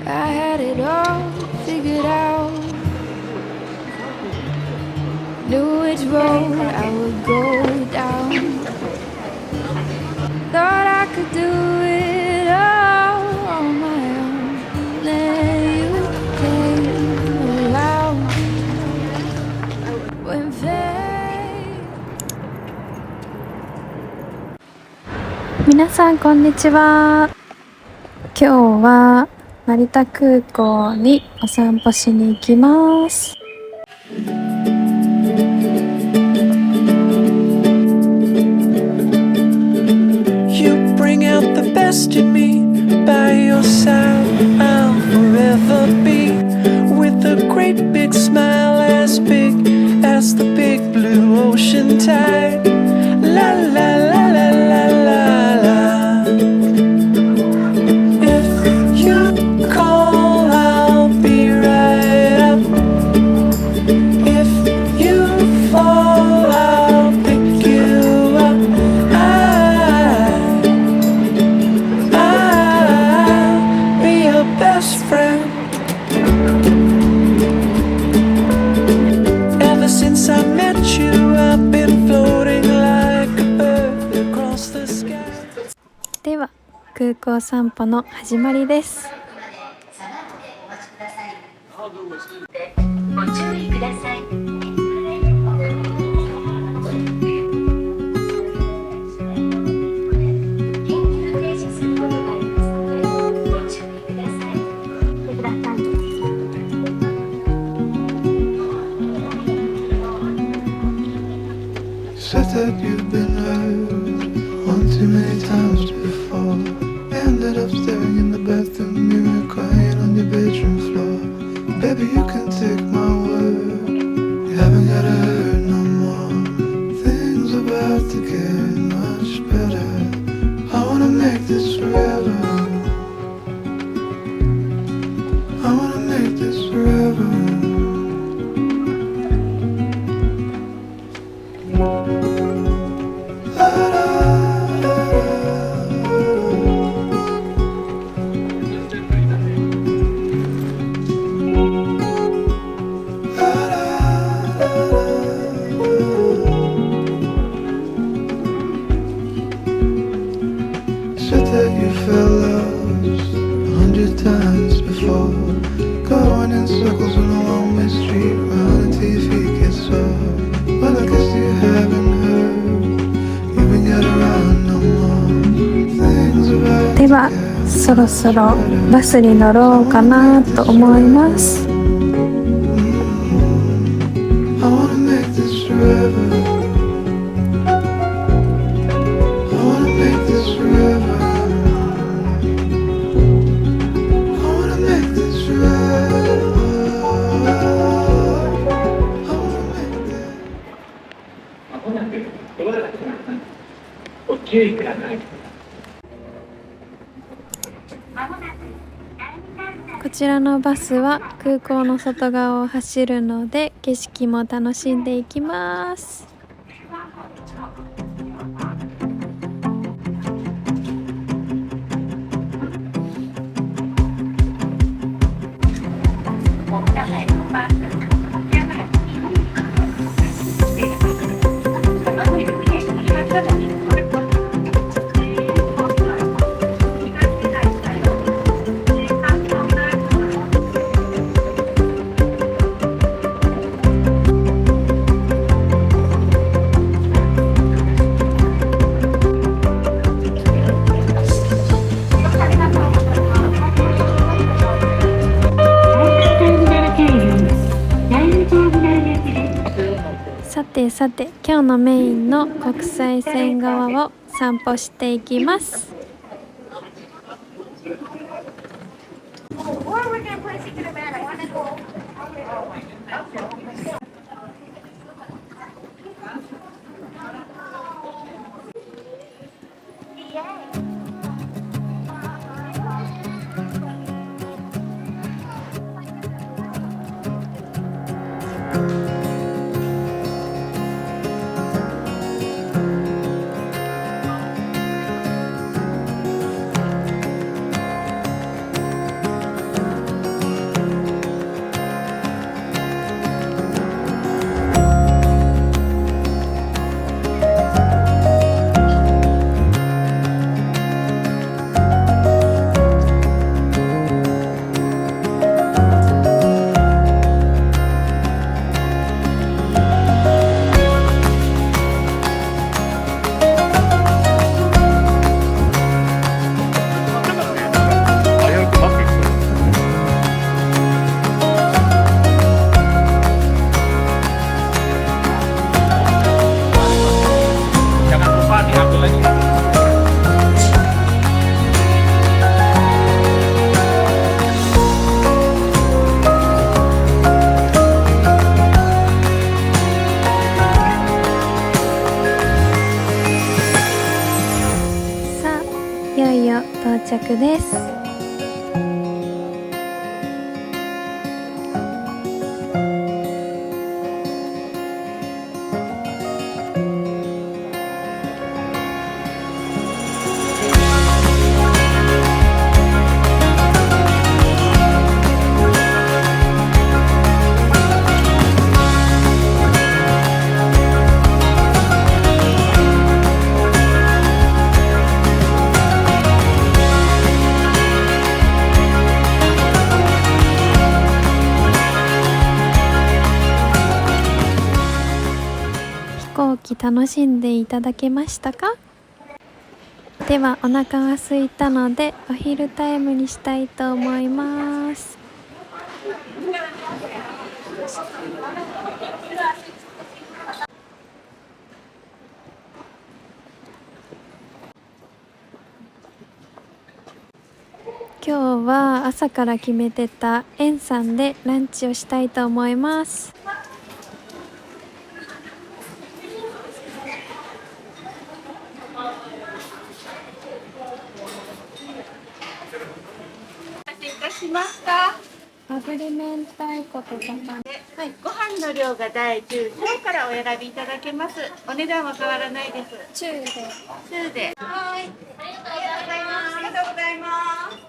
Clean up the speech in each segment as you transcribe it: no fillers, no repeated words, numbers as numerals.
I had it all figured out. Knew which road I would go down. Thought I could do it all on my own. Then you came along. When fate... 皆さんこんにちは。今日は成田空港にお散歩しに行きます。The best in me, by your side I'll forever be, with a great big smile as big as the big blue ocean tide. La la la la la la la. If you call, I'll be right up. If you fall, I'll pick you up. Best friend. Ever since I met you, I've been floating like a bird across the sky. では空港散歩の始まりです。ご注意ください。Said that you've been hurt one too many times before. Ended up staring in the bathroom mirror, crying on your bedroom floor. Baby, you can take my word, you haven't gotta hurt no more. Things about to get much better. I wanna make this forever. I wanna make this forever. Said that you felt lost 100 times before, going in circles on a one-way street, round until your feet get sore. Well, I guess you haven't heard, you've been got around no more. Things about ではそろそろバスに乗ろうかなと思います。I wanna make this forever. I wanna make this forever. I wanna make this forever. I wanna make this. まもなくドアが開きます。ご注意ください。こちらのバスは空港の外側を走るので景色も楽しんでいきます。さて今日のメインの国際線側を散歩していきます。よいよ到着です。飛行機楽しんでいただけましたか？ではお腹が空いたのでお昼タイムにしたいと思います。今日は朝から決めてた園さんでランチをしたいと思います。しますか。炙り明太子とか、はい、ご飯の量が第10小からお選びいただけます。お値段は変わらないです。中で。中で。はい。ありがとうございます。ありがとうございます。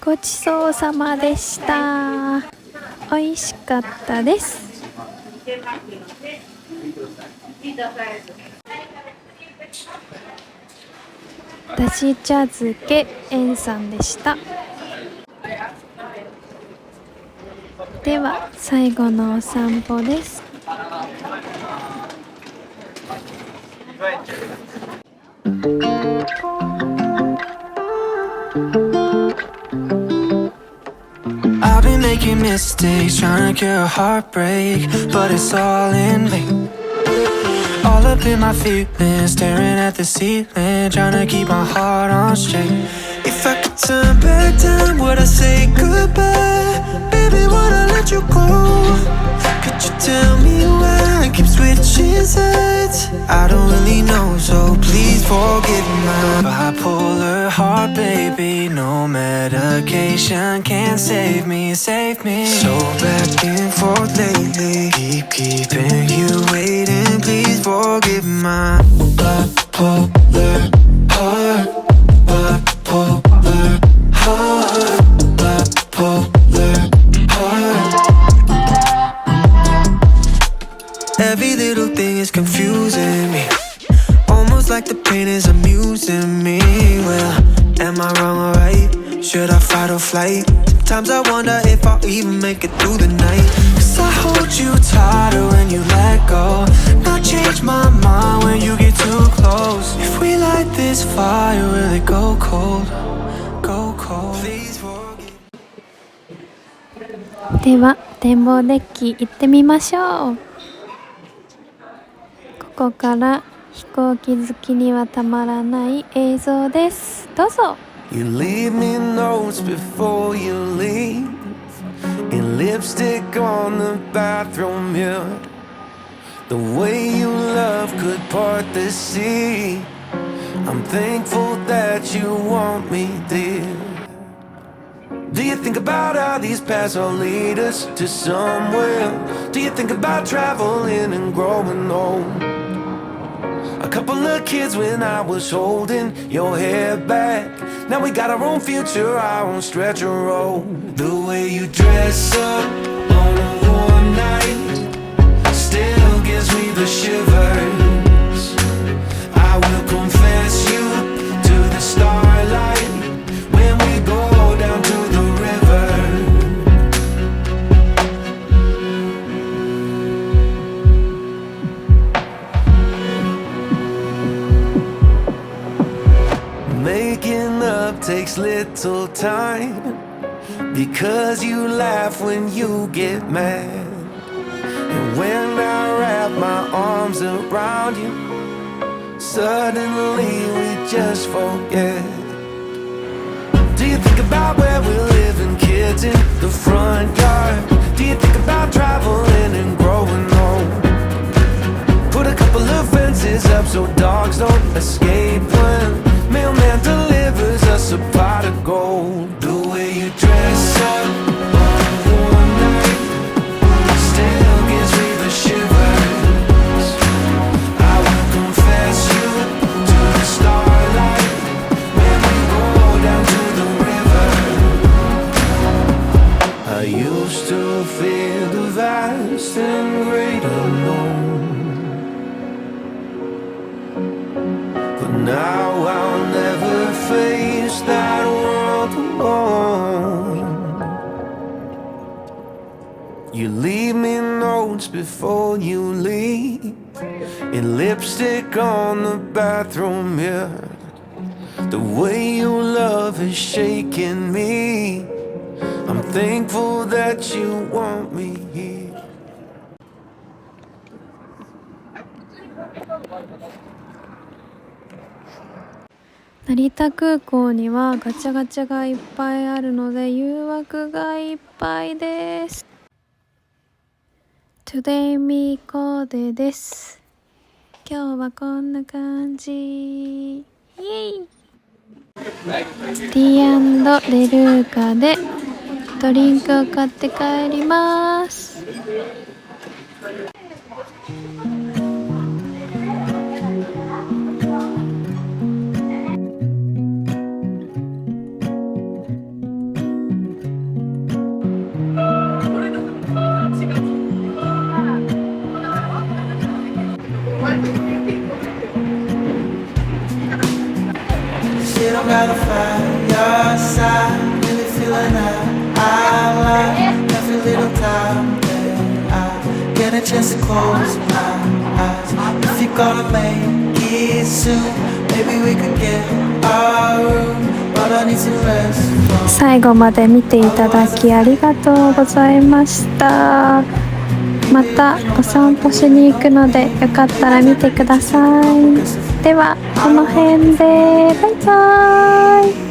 ごちそうさまでした。美味しかったです。だし茶漬け園さんでした。では最後のお散歩です。I've been making mistakes, trying to cure a heartbreak, but it's all in vain. All up in my feelings, staring at the ceiling, trying to keep my heart on straight. If I could turn back time, would I say goodbye? Baby, would I let you go? Could you tell me why I keep switching sides? I don't really know, so please forgive my bipolar heart, baby. No medication can save me, save me. So back and forth lately, keep keeping you waiting. Please forgive my bipolar heart, bipolar heart, bipolar heart. Every little thing is confusing me, almost like the pain is amusing me. Well, am I wrong or right? Should I fight or flight? Sometimes I wonder if I'll even make it through the night. Cause I hold you tighter when you let go, not change my mind when you get too close. If we light this fire, will it go cold? Go cold. Please forgive. では展望デッキ行ってみましょう。ここから飛行機好きにはたまらない映像です。どうぞ。 You leave me notes before you leave, and lipstick on the bathroom mirror. The way you love could part the sea. I'm thankful that you want me, dear. Do you think about how these paths all lead us to somewhere? Do you think about traveling and growing old? A couple of kids when I was holding your hair back. Now we got our own future, our own stretch of road. The way you dress up on a warm night still gives me the shivers. I will confess you to the starlight when we go down to the river. Making up takes little time, because you laugh when you get mad. And when I wrap my arms around you, suddenly we just forget. Do you think about where we're living, kids in the front yard? Do you think about traveling and growing old? Put a couple of fences up so dogs don't escape when mailman delivers us a pot of gold. The way you dress up on a warm night still gives me the shivers. I will confess you to the starlight when we go down to the river. I used to fear the vast and great unknown, but now I'll never face that world alone. You leave me notes before you leave, and lipstick on the bathroom mirror. The way your love is shaking me, I'm thankful that you want me here. 成田空港にはガチャガチャがいっぱいあるので誘惑がいっぱいです。Today me コーデです。今日はこんな感じ。イエイ。ティー&レルーカでドリンクを買って帰ります。Don't gotta find your side, really feeling that I like every little time that I get a chance to close my eyes. If you're gonna make it soon, maybe we could get our room, but I need some rest. 最後まで見ていただきありがとうございました。またお散歩しに行くのでよかったら見てください。ではこの辺でバイバーイ。